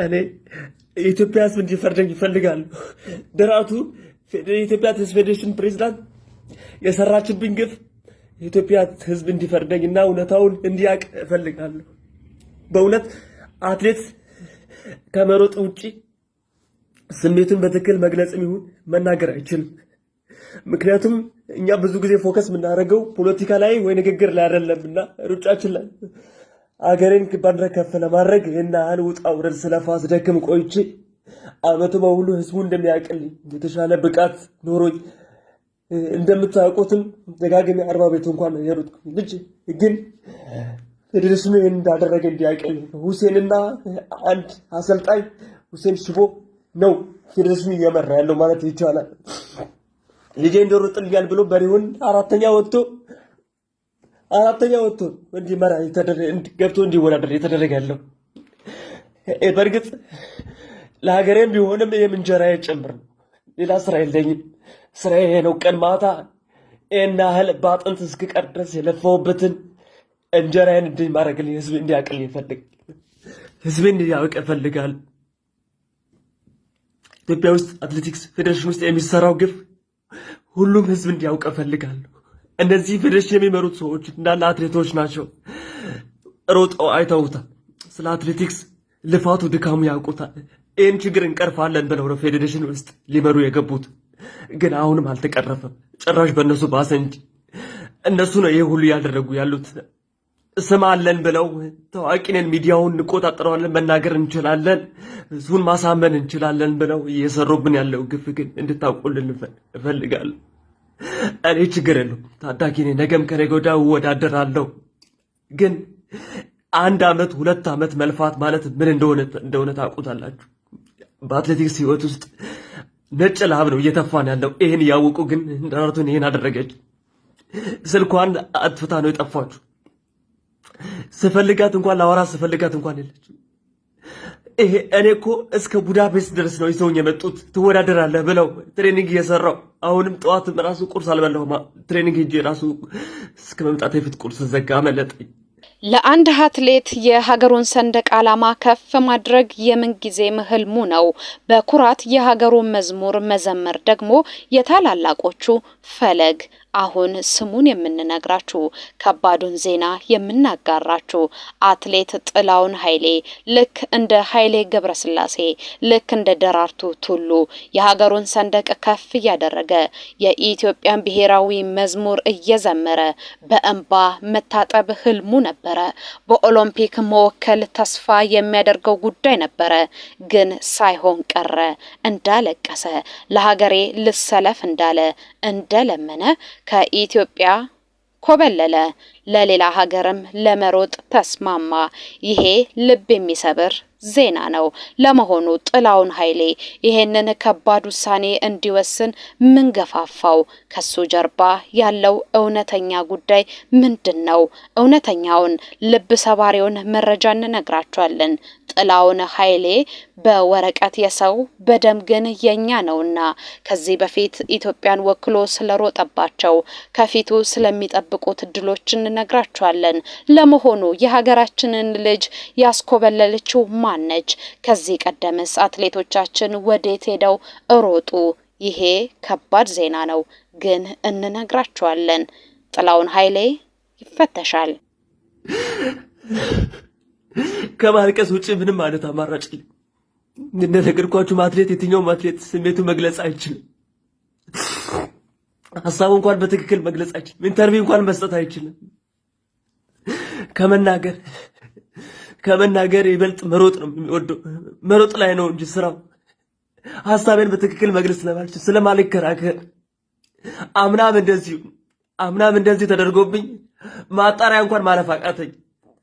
እኔ ኢትዮጵያ ህዝብ እንዲፈርደኝ ይፈልጋሉ። ደራቱ የኢትዮጵያ ፌዴሬሽን ፕሬዝዳንት የሰራችብኝ ግፍ የኢትዮጵያ ህዝብ እንዲፈርደኝና እውነታውን እንዲያውቅ እፈልጋለሁ። በእውነት አትሌት ከመሮጥ ውጪ ስሜቱን በትክክል መግለጽም ይሁን መናገር አይችልም። ምክንያቱም እኛ ብዙ ጊዜ ፎከስ የምናደርገው ፖለቲካ ላይ ወይ ንግግር ላይ አይደለምና ሩጫችን ላይ አገሬን ባንዲራ ከፍ ለማድረግ እና ውጣ ውረድ ስለፋስ ደክም ቆይቼ አመቱ በሙሉ ህዝቡ እንደሚያውቅልኝ የተሻለ ብቃት ኖሮኝ እንደምታውቁትም ደጋግሜ 40 ቤት እንኳን የሮጥኩኝ ልጅ ግን ፌዴሬሽኑ ይህን እንዳደረገ እንዲያውቅልኝ ሁሴንና አንድ አሰልጣኝ ሁሴን ሽቦ ነው ፌዴሬሽኑ እየመራ ያለው ማለት ይቻላል። ልጄ እንደሮጥልኛል ብሎ በሪሁን አራተኛ ወጥቶ እንዲመራ ገብቶ እንዲወዳደር የተደረገ ያለው በእርግጥ ለሀገሬም ቢሆንም የምንጀራዬ ጭምር ነው። ሌላ ስራ የለኝም። ስራዬ ነው ቀን ማታ እና ያህል በአጥንት እስክቀር ድረስ የለፋሁበትን እንጀራዬን እንዲማረግልኝ ህዝብ እንዲያውቅልኝ ህዝብ እንዲያውቅ እፈልጋለሁ። ኢትዮጵያ ውስጥ አትሌቲክስ ፌዴሬሽን ውስጥ የሚሰራው ግፍ ሁሉም ህዝብ እንዲያውቅ እፈልጋለሁ። እነዚህ ፌዴሬሽን የሚመሩት ሰዎች እንዳለ አትሌቶች ናቸው። ሮጠው አይተውታል። ስለ አትሌቲክስ ልፋቱ ድካሙ ያውቁታል። ይህን ችግር እንቀርፋለን ብለው ነው ፌዴሬሽን ውስጥ ሊመሩ የገቡት። ግን አሁንም አልተቀረፈም። ጭራሽ በእነሱ ባሰ እንጂ እነሱ ነው ይህ ሁሉ ያደረጉ ያሉት። ስም አለን ብለው ታዋቂ ነን፣ ሚዲያውን እንቆጣጠረዋለን፣ መናገር እንችላለን፣ ህዝቡን ማሳመን እንችላለን ብለው እየሰሩብን ያለው ግፍ ግን እንድታውቁልን እፈልጋለሁ። እኔ ችግር የለውም፣ ታዳጊ ነኝ። ነገም ከነገ ወዲያ እወዳደራለሁ። ግን 1 ዓመት 2 ዓመት መልፋት ማለት ምን እንደሆነ ታውቁታላችሁ። በአትሌቲክስ ህይወት ውስጥ ነጭ ላብ ነው እየተፋን ያለው። ይህን ያወቁ ግን ደራርቱን ይህን አደረገች። ስልኳን አጥፍታ ነው የጠፋችሁ። ስፈልጋት እንኳን ላወራ ስፈልጋት እንኳን የለችም። እኔ እኮ እስከ ቡዳፔስት ድረስ ነው ይዘውኝ የመጡት። ትወዳደራለህ ብለው ትሬኒንግ እየሰራው አሁንም ጠዋትም ራሱ ቁርስ አልበላሁም። ትሬኒንግ ሄጄ ራሱ እስከ መምጣት የፊት ቁርስ ዘጋ መለጠኝ። ለአንድ አትሌት የሀገሩን ሰንደቅ ዓላማ ከፍ ማድረግ የምንጊዜም ህልሙ ነው። በኩራት የሀገሩን መዝሙር መዘመር ደግሞ የታላላቆቹ ፈለግ። አሁን ስሙን የምንነግራችሁ ከባዱን ዜና የምናጋራችሁ አትሌት ጥላውን ኃይሌ ልክ እንደ ኃይሌ ገብረስላሴ ልክ እንደ ደራርቱ ቱሉ የሀገሩን ሰንደቅ ከፍ እያደረገ የኢትዮጵያን ብሔራዊ መዝሙር እየዘመረ በእንባ መታጠብ ህልሙ ነበረ። በኦሎምፒክ መወከል ተስፋ የሚያደርገው ጉዳይ ነበረ። ግን ሳይሆን ቀረ። እንዳለቀሰ ለሀገሬ ልሰለፍ እንዳለ እንደለመነ ከኢትዮጵያ ኮበለለ። ለሌላ ሀገርም ለመሮጥ ተስማማ። ይሄ ልብ የሚሰብር ዜና ነው። ለመሆኑ ጥላውን ኃይሌ ይሄንን ከባድ ውሳኔ እንዲወስን ምን ገፋፋው? ከሱ ጀርባ ያለው እውነተኛ ጉዳይ ምንድነው? እውነተኛውን ልብ ሰባሪውን መረጃ እንነግራችኋለን። ጥላውን ኃይሌ በወረቀት የሰው በደም ግን የኛ ነውና ከዚህ በፊት ኢትዮጵያን ወክሎ ስለሮጠባቸው ከፊቱ ስለሚጠብቁት ድሎች እንነግራችኋለን። ለመሆኑ የሀገራችንን ልጅ ያስኮበለለችው ማነች? ከዚህ ቀደምስ አትሌቶቻችን ወዴት ሄደው ሮጡ? ይሄ ከባድ ዜና ነው፣ ግን እንነግራችኋለን። ጥላውን ኃይሌ ይፈተሻል። ከማልቀስ ውጪ ምንም ማለት አማራጭ የለም። እንደነገርኳችሁ አትሌት የትኛውም አትሌት ስሜቱ መግለጽ አይችልም። ሀሳቡ እንኳን በትክክል መግለጽ አይችልም። ኢንተርቪው እንኳን መስጠት አይችልም። ከመናገር ይበልጥ መሮጥ ነው የሚወደው። መሮጥ ላይ ነው እንጂ ስራው ሀሳቤን በትክክል መግለጽ ስለማልችል ስለማልከራከር አምናም እንደዚህ ተደርጎብኝ ማጣሪያ እንኳን ማለፍ አቃተኝ።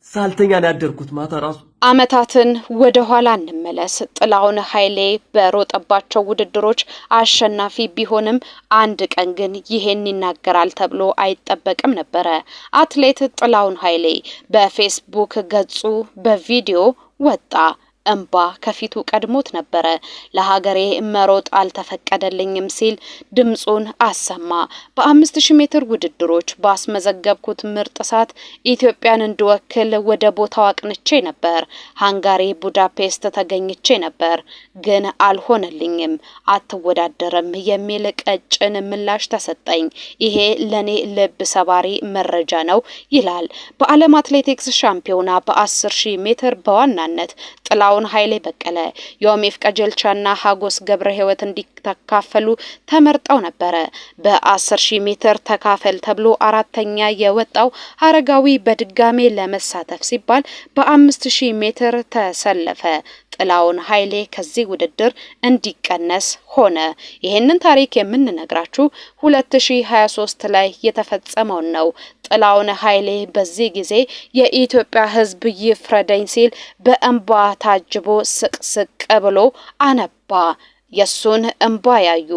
ሳልተኛ ነው ያደርኩት ማታ ራሱ። አመታትን ወደ ኋላ እንመለስ። ጥላውን ኃይሌ በሮጠባቸው ውድድሮች አሸናፊ ቢሆንም አንድ ቀን ግን ይሄን ይናገራል ተብሎ አይጠበቅም ነበረ። አትሌት ጥላውን ኃይሌ በፌስቡክ ገጹ በቪዲዮ ወጣ። እንባ ከፊቱ ቀድሞት ነበረ። ለሀገሬ መሮጥ አልተፈቀደልኝም ሲል ድምጹን አሰማ። በ5000 ሜትር ውድድሮች ባስመዘገብኩት ምርጥ ሰዓት ኢትዮጵያን እንድወክል ወደ ቦታው አቅንቼ ነበር። ሃንጋሪ ቡዳፔስት ተገኝቼ ነበር፣ ግን አልሆነልኝም። አትወዳደርም የሚል ቀጭን ምላሽ ተሰጠኝ። ይሄ ለኔ ልብ ሰባሪ መረጃ ነው ይላል በዓለም አትሌቲክስ ሻምፒዮና በ10000 ሜትር በዋናነት ጥላውን ኃይሌ በቀለ፣ ዮሚፍ ቀጀልቻና ሀጎስ ገብረ ህይወት እንዲተካፈሉ ተመርጠው ነበር። በ10000 ሜትር ተካፈል ተብሎ አራተኛ የወጣው አረጋዊ በድጋሜ ለመሳተፍ ሲባል በ5000 ሜትር ተሰለፈ። ጥላውን ኃይሌ ከዚህ ውድድር እንዲቀነስ ሆነ። ይሄንን ታሪክ የምንነግራችሁ 2023 ላይ የተፈጸመው ነው። ጥላውን ኃይሌ በዚህ ጊዜ የኢትዮጵያ ሕዝብ ይፍረደኝ ሲል በእንባ ታጅቦ ስቅስቅ ብሎ አነባ። የሱን እንባ ያዩ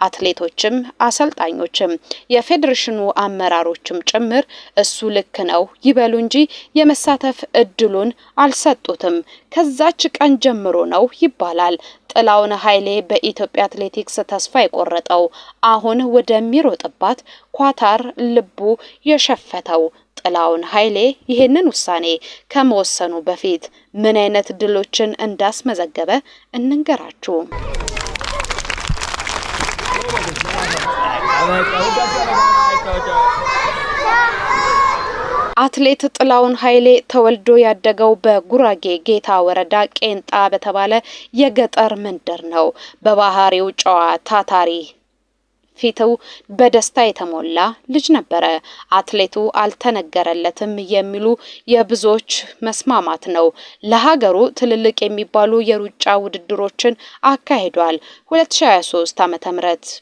አትሌቶችም አሰልጣኞችም የፌዴሬሽኑ አመራሮችም ጭምር እሱ ልክ ነው ይበሉ እንጂ የመሳተፍ እድሉን አልሰጡትም። ከዛች ቀን ጀምሮ ነው ይባላል ጥላውን ኃይሌ በኢትዮጵያ አትሌቲክስ ተስፋ የቆረጠው፣ አሁን ወደሚሮጥባት ኳታር ልቡ የሸፈተው። ጥላውን ኃይሌ ይሄንን ውሳኔ ከመወሰኑ በፊት ምን አይነት ድሎችን እንዳስመዘገበ እንንገራችሁ። አትሌት ጥላውን ኃይሌ ተወልዶ ያደገው በጉራጌ ጌታ ወረዳ ቄንጣ በተባለ የገጠር መንደር ነው። በባህሪው ጨዋ፣ ታታሪ፣ ፊቱ በደስታ የተሞላ ልጅ ነበረ። አትሌቱ አልተነገረለትም የሚሉ የብዙዎች መስማማት ነው። ለሀገሩ ትልልቅ የሚባሉ የሩጫ ውድድሮችን አካሂዷል። 2023 ዓ.ም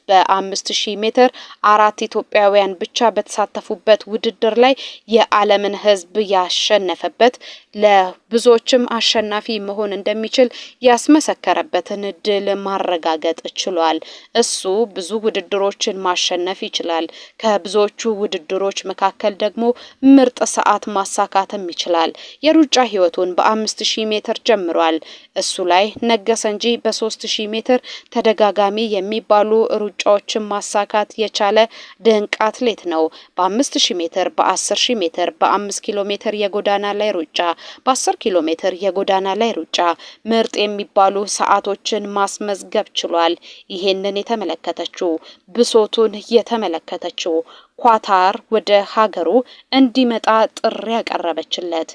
በ5000 ሜትር 4 ኢትዮጵያውያን ብቻ በተሳተፉበት ውድድር ላይ የዓለምን ሕዝብ ያሸነፈበት፣ ለብዙዎችም አሸናፊ መሆን እንደሚችል ያስመሰከረበትን ድል ማረጋገጥ ችሏል። እሱ ብዙ ውድድሮችን ማሸነፍ ይችላል። ከብዙዎቹ ውድድሮች መካከል ደግሞ ምርጥ ሰዓት ማሳካትም ይችላል። የሩጫ ህይወቱን በ5000 ሜትር ጀምሯል። እሱ ላይ ነገሰ እንጂ በ3000 ሜትር ተደጋጋሚ የሚባሉ ሩጫዎችን ማሳካት የቻለ ድንቅ አትሌት ነው። በ5000 ሜትር፣ በ10000 ሜትር፣ በ5 ኪሎ ሜትር የጎዳና ላይ ሩጫ፣ በ10 ኪሎ ሜትር የጎዳና ላይ ሩጫ ምርጥ የሚባሉ ሰዓቶችን ማስመዝገብ ችሏል። ይሄንን የተመለከተችው ብሶቱን የተመለከተችው ኳታር ወደ ሀገሩ እንዲመጣ ጥሪ ያቀረበችለት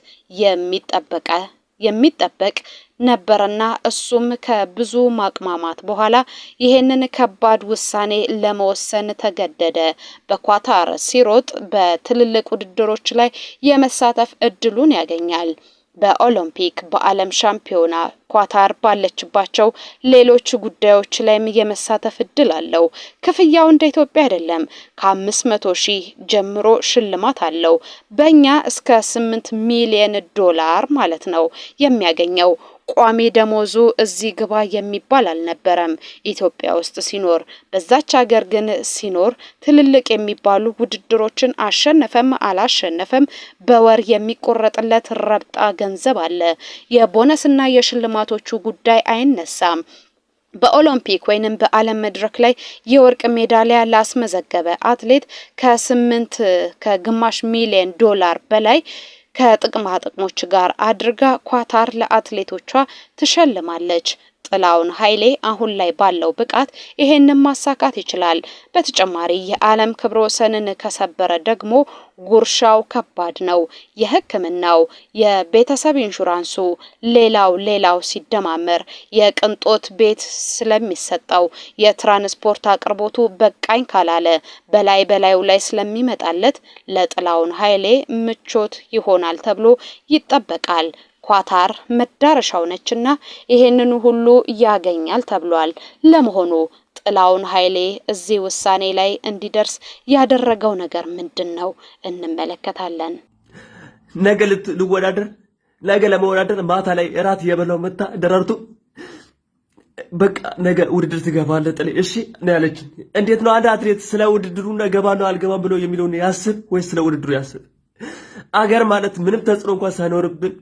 የሚጠበቅ ነበርና እሱም ከብዙ ማቅማማት በኋላ ይሄንን ከባድ ውሳኔ ለመወሰን ተገደደ። በኳታር ሲሮጥ በትልልቅ ውድድሮች ላይ የመሳተፍ እድሉን ያገኛል። በኦሎምፒክ፣ በዓለም ሻምፒዮና ኳታር ባለችባቸው ሌሎች ጉዳዮች ላይም የመሳተፍ እድል አለው። ክፍያው እንደ ኢትዮጵያ አይደለም። ከ500,000 ጀምሮ ሽልማት አለው። በእኛ እስከ 8 ሚሊዮን ዶላር ማለት ነው የሚያገኘው። ቋሚ ደሞዙ እዚህ ግባ የሚባል አልነበረም ኢትዮጵያ ውስጥ ሲኖር። በዛች ሀገር ግን ሲኖር ትልልቅ የሚባሉ ውድድሮችን አሸነፈም አላሸነፈም በወር የሚቆረጥለት ረብጣ ገንዘብ አለ። የቦነስና የሽልማቶቹ ጉዳይ አይነሳም። በኦሎምፒክ ወይንም በዓለም መድረክ ላይ የወርቅ ሜዳሊያ ላስመዘገበ አትሌት ከግማሽ ሚሊዮን ዶላር በላይ ከጥቅማ ጥቅሞች ጋር አድርጋ ኳታር ለአትሌቶቿ ትሸልማለች። ጥላውን ኃይሌ አሁን ላይ ባለው ብቃት ይሄንን ማሳካት ይችላል። በተጨማሪ የዓለም ክብረ ወሰንን ከሰበረ ደግሞ ጉርሻው ከባድ ነው። የሕክምናው፣ የቤተሰብ ኢንሹራንሱ፣ ሌላው ሲደማመር የቅንጦት ቤት ስለሚሰጠው የትራንስፖርት አቅርቦቱ በቃኝ ካላለ በላዩ ላይ ስለሚመጣለት ለጥላውን ኃይሌ ምቾት ይሆናል ተብሎ ይጠበቃል። ኳታር መዳረሻው ነችና ይሄንን ሁሉ ያገኛል ተብሏል። ለመሆኑ ጥላውን ኃይሌ እዚህ ውሳኔ ላይ እንዲደርስ ያደረገው ነገር ምንድነው? እንመለከታለን። ነገ ለመወዳደር ማታ ላይ እራት የበላው መታ ደረርቱ በቃ ነገ ውድድር ትገባለህ ጥሌ እሺ ነው ያለችኝ። እንዴት ነው አንድ አትሌት ስለ ውድድሩ እገባለሁ አልገባም ብሎ የሚለውን ያስብ ወይስ ስለ ውድድሩ ያስብ? አገር ማለት ምንም ተጽዕኖ እንኳን ሳይኖርብን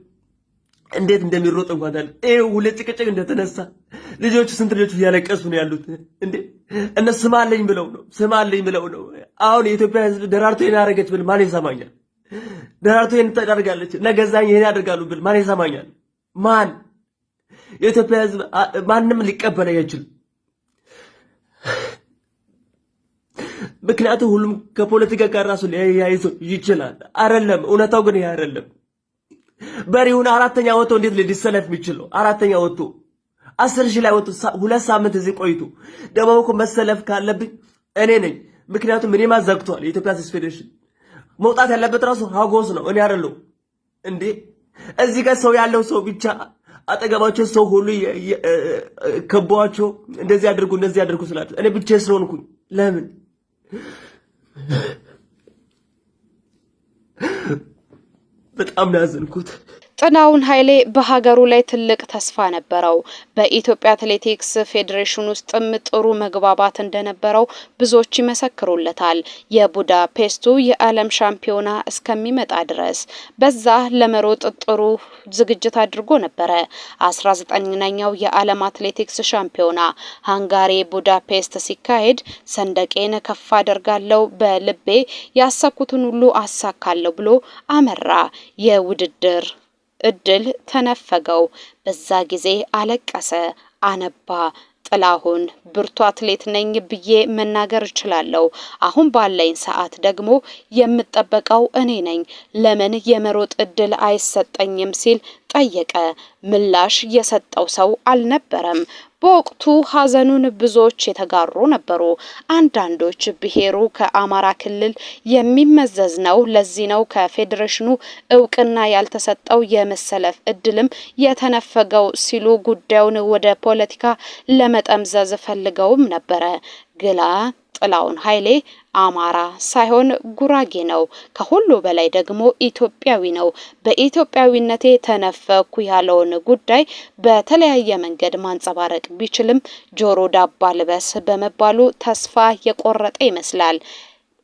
እንዴት እንደሚሮጥ እንኳን ታል ሁለት ጭቅጭቅ እንደተነሳ ልጆቹ ስንት ልጆቹ ያለቀሱ ነው ያሉት እንዴ እነሱ ስማለኝ ብለው ነው አሁን የኢትዮጵያ ህዝብ ደራርቱ ያናረገች ብል ማን ይሰማኛል ደራርቱ ታደርጋለች ነገዛኝ ይሄን ያደርጋሉ ብል ማን ይሰማኛል ማን የኢትዮጵያ ህዝብ ማንንም ሊቀበል አይችልም ምክንያቱም ሁሉም ከፖለቲካ ጋር ራሱ ሊያይዞ ይችላል አይደለም እውነታው ግን ይሄ አይደለም በሪውን አራተኛ ወጥቶ እንዴት ሊሰለፍ የሚችለው አራተኛ ወጥቶ 10 ሺህ ላይ ወጥቶ 2 ሳምንት እዚህ ቆይቶ ደግሞ እኮ መሰለፍ ካለብኝ እኔ ነኝ ምክንያቱም እኔ ማዘግቷል የኢትዮጵያ ፌዴሬሽን መውጣት ያለበት ራሱ ሀጎስ ነው እኔ አይደለም እንዴ እዚህ ጋር ሰው ያለው ሰው ብቻ አጠገባቸው ሰው ሁሉ ከቧቸው እንደዚህ አድርጉ ስላችሁ እኔ ብቻ ስለሆንኩኝ ለምን በጣም ያዘንኩት ጥላሁን ኃይሌ በሀገሩ ላይ ትልቅ ተስፋ ነበረው። በኢትዮጵያ አትሌቲክስ ፌዴሬሽን ውስጥም ጥሩ መግባባት እንደነበረው ብዙዎች ይመሰክሩለታል። የቡዳፔስቱ የዓለም ሻምፒዮና እስከሚመጣ ድረስ በዛ ለመሮጥ ጥሩ ዝግጅት አድርጎ ነበረ። 19ኛው የዓለም አትሌቲክስ ሻምፒዮና ሃንጋሪ ቡዳፔስት ሲካሄድ ሰንደቄን ከፍ አደርጋለሁ በልቤ ያሰብኩትን ሁሉ አሳካለሁ ብሎ አመራ። የውድድር እድል ተነፈገው። በዛ ጊዜ አለቀሰ፣ አነባ። ጥላሁን ብርቱ አትሌት ነኝ ብዬ መናገር እችላለሁ። አሁን ባለኝ ሰዓት ደግሞ የምጠበቀው እኔ ነኝ። ለምን የመሮጥ እድል አይሰጠኝም ሲል ጠየቀ። ምላሽ የሰጠው ሰው አልነበረም። በወቅቱ ሀዘኑን ብዙዎች የተጋሩ ነበሩ። አንዳንዶች ብሔሩ ከአማራ ክልል የሚመዘዝ ነው፣ ለዚህ ነው ከፌዴሬሽኑ እውቅና ያልተሰጠው የመሰለፍ እድልም የተነፈገው ሲሉ ጉዳዩን ወደ ፖለቲካ ለመጠምዘዝ ፈልገውም ነበረ። ግላ ጥላሁን ኃይሌ አማራ ሳይሆን ጉራጌ ነው። ከሁሉ በላይ ደግሞ ኢትዮጵያዊ ነው። በኢትዮጵያዊነቴ ተነፈኩ ያለውን ጉዳይ በተለያየ መንገድ ማንጸባረቅ ቢችልም ጆሮ ዳባ ልበስ በመባሉ ተስፋ የቆረጠ ይመስላል።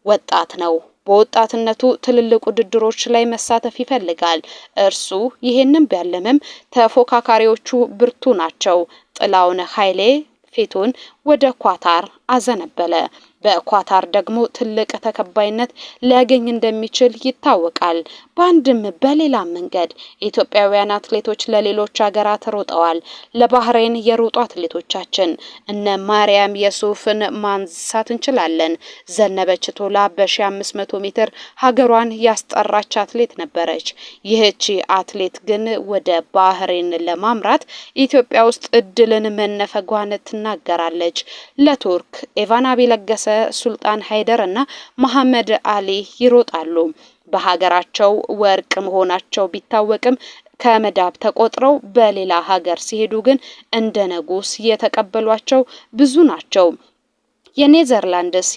ወጣት ነው። በወጣትነቱ ትልልቅ ውድድሮች ላይ መሳተፍ ይፈልጋል። እርሱ ይሄንን ቢያለምም ተፎካካሪዎቹ ብርቱ ናቸው። ጥላሁን ኃይሌ ፊቱን ወደ ኳታር አዘነበለ። በኳታር ደግሞ ትልቅ ተቀባይነት ሊያገኝ እንደሚችል ይታወቃል። በአንድም በሌላ መንገድ ኢትዮጵያውያን አትሌቶች ለሌሎች ሀገራት ሮጠዋል። ለባህሬን የሮጡ አትሌቶቻችን እነ ማርያም የሱፍን ማንሳት እንችላለን። ዘነበች ቶላ በ1500 ሜትር ሀገሯን ያስጠራች አትሌት ነበረች። ይህቺ አትሌት ግን ወደ ባህሬን ለማምራት ኢትዮጵያ ውስጥ እድልን መነፈጓን ትናገራለች። ለቱርክ ኤቫናቢ ለገሰ፣ ሱልጣን ሃይደር እና መሐመድ አሊ ይሮጣሉ። በሀገራቸው ወርቅ መሆናቸው ቢታወቅም ከመዳብ ተቆጥረው በሌላ ሀገር ሲሄዱ ግን እንደ ንጉስ የተቀበሏቸው ብዙ ናቸው። የኔዘርላንድስ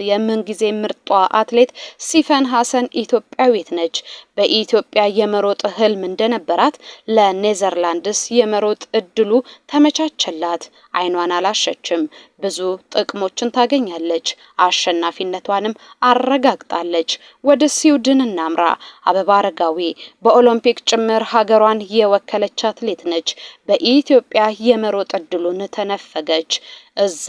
የምንጊዜ ምርጧ አትሌት ሲፈን ሀሰን ኢትዮጵያዊት ነች። በኢትዮጵያ የመሮጥ ህልም እንደነበራት ለኔዘርላንድስ የመሮጥ እድሉ ተመቻቸላት። አይኗን አላሸችም። ብዙ ጥቅሞችን ታገኛለች። አሸናፊነቷንም አረጋግጣለች። ወደ ስዊድን እናምራ። አበባ አረጋዊ በኦሎምፒክ ጭምር ሀገሯን የወከለች አትሌት ነች። በኢትዮጵያ የመሮጥ እድሉን ተነፈገች። እዛ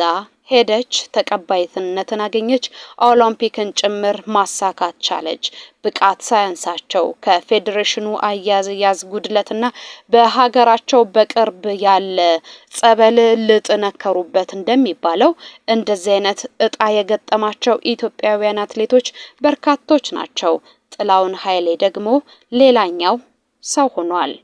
ሄደች፣ ተቀባይነትን አገኘች፣ ኦሎምፒክን ጭምር ማሳካት ቻለች። ብቃት ሳያንሳቸው ከፌዴሬሽኑ አያያዝ ጉድለትና በሀገራቸው በቅርብ ያለ ጸበል ልጥነከሩበት እንደሚባለው እንደዚህ አይነት እጣ የገጠማቸው ኢትዮጵያውያን አትሌቶች በርካቶች ናቸው። ጥላሁን ኃይሌ ደግሞ ሌላኛው ሰው ሆኗል።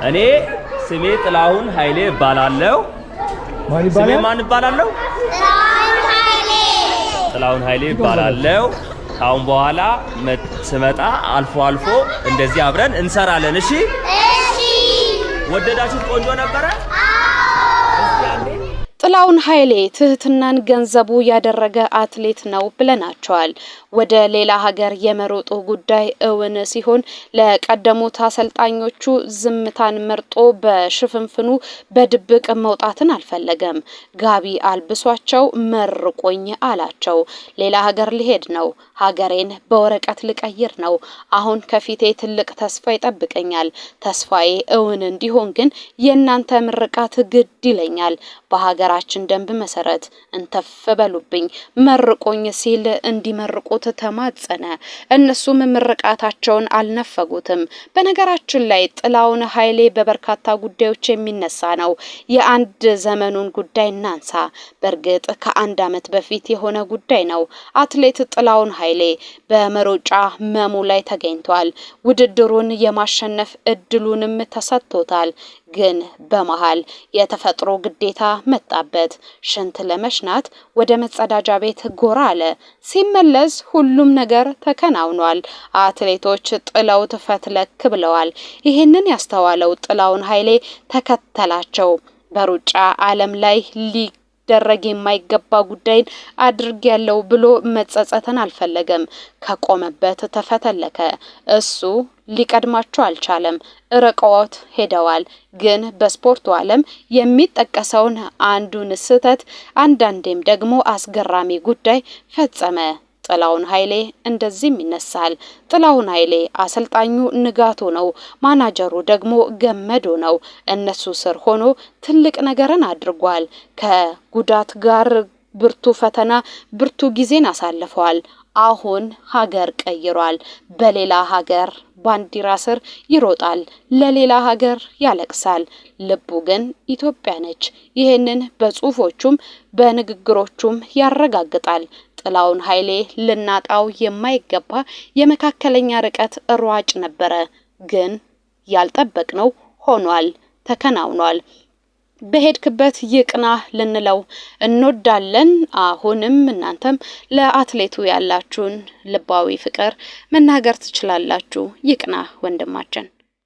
እኔ ስሜ ጥላሁን ኃይሌ እባላለሁ። ስሜ ማን እባላለሁ? ጥላሁን ኃይሌ እባላለሁ። ካሁን በኋላ ስመጣ አልፎ አልፎ እንደዚህ አብረን እንሰራለን። እሺ እሺ። ወደዳችሁት? ቆንጆ ነበረ? ጥላውን ኃይሌ ትህትናን ገንዘቡ ያደረገ አትሌት ነው ብለናቸዋል። ወደ ሌላ ሀገር የመሮጡ ጉዳይ እውን ሲሆን ለቀደሙት አሰልጣኞቹ ዝምታን መርጦ በሽፍንፍኑ በድብቅ መውጣትን አልፈለገም። ጋቢ አልብሷቸው መርቆኝ አላቸው። ሌላ ሀገር ሊሄድ ነው፣ ሀገሬን በወረቀት ልቀይር ነው። አሁን ከፊቴ ትልቅ ተስፋ ይጠብቀኛል። ተስፋዬ እውን እንዲሆን ግን የእናንተ ምርቃት ግድ ይለኛል። በሀገራችን ደንብ መሰረት እንተፍ በሉብኝ መርቆኝ ሲል እንዲመርቁት ተማጸነ። እነሱም ምርቃታቸውን አልነፈጉትም። በነገራችን ላይ ጥላውን ኃይሌ በበርካታ ጉዳዮች የሚነሳ ነው። የአንድ ዘመኑን ጉዳይ እናንሳ። በእርግጥ ከአንድ ዓመት በፊት የሆነ ጉዳይ ነው። አትሌት ጥላውን ኃይሌ በመሮጫ መሙ ላይ ተገኝቷል። ውድድሩን የማሸነፍ እድሉንም ተሰጥቶታል። ግን በመሃል የተፈጥሮ ግዴታ መጣበት። ሽንት ለመሽናት ወደ መጸዳጃ ቤት ጎራ አለ። ሲመለስ ሁሉም ነገር ተከናውኗል። አትሌቶች ጥለውት ፈትለክ ብለዋል። ይህንን ያስተዋለው ጥላውን ኃይሌ ተከተላቸው። በሩጫ ዓለም ላይ ደረግ የማይገባ ጉዳይን አድርጌያለሁ ብሎ መጸጸትን አልፈለገም። ከቆመበት ተፈተለከ። እሱ ሊቀድማቸው አልቻለም። ርቀውት ሄደዋል። ግን በስፖርቱ ዓለም የሚጠቀሰውን አንዱን ስህተት አንዳንዴም ደግሞ አስገራሚ ጉዳይ ፈጸመ። ጥላውን ኃይሌ እንደዚህም ይነሳል። ጥላውን ኃይሌ አሰልጣኙ ንጋቱ ነው፣ ማናጀሩ ደግሞ ገመዶ ነው። እነሱ ስር ሆኖ ትልቅ ነገርን አድርጓል። ከጉዳት ጋር ብርቱ ፈተና፣ ብርቱ ጊዜን አሳልፈዋል። አሁን ሀገር ቀይሯል። በሌላ ሀገር ባንዲራ ስር ይሮጣል፣ ለሌላ ሀገር ያለቅሳል። ልቡ ግን ኢትዮጵያ ነች። ይህንን በጽሁፎቹም በንግግሮቹም ያረጋግጣል። ጥላውን ኃይሌ ልናጣው የማይገባ የመካከለኛ ርቀት ሯጭ ነበረ። ግን ያልጠበቅነው ሆኗል፣ ተከናውኗል። በሄድክበት ይቅናህ ልንለው እንወዳለን። አሁንም እናንተም ለአትሌቱ ያላችሁን ልባዊ ፍቅር መናገር ትችላላችሁ። ይቅናህ ወንድማችን።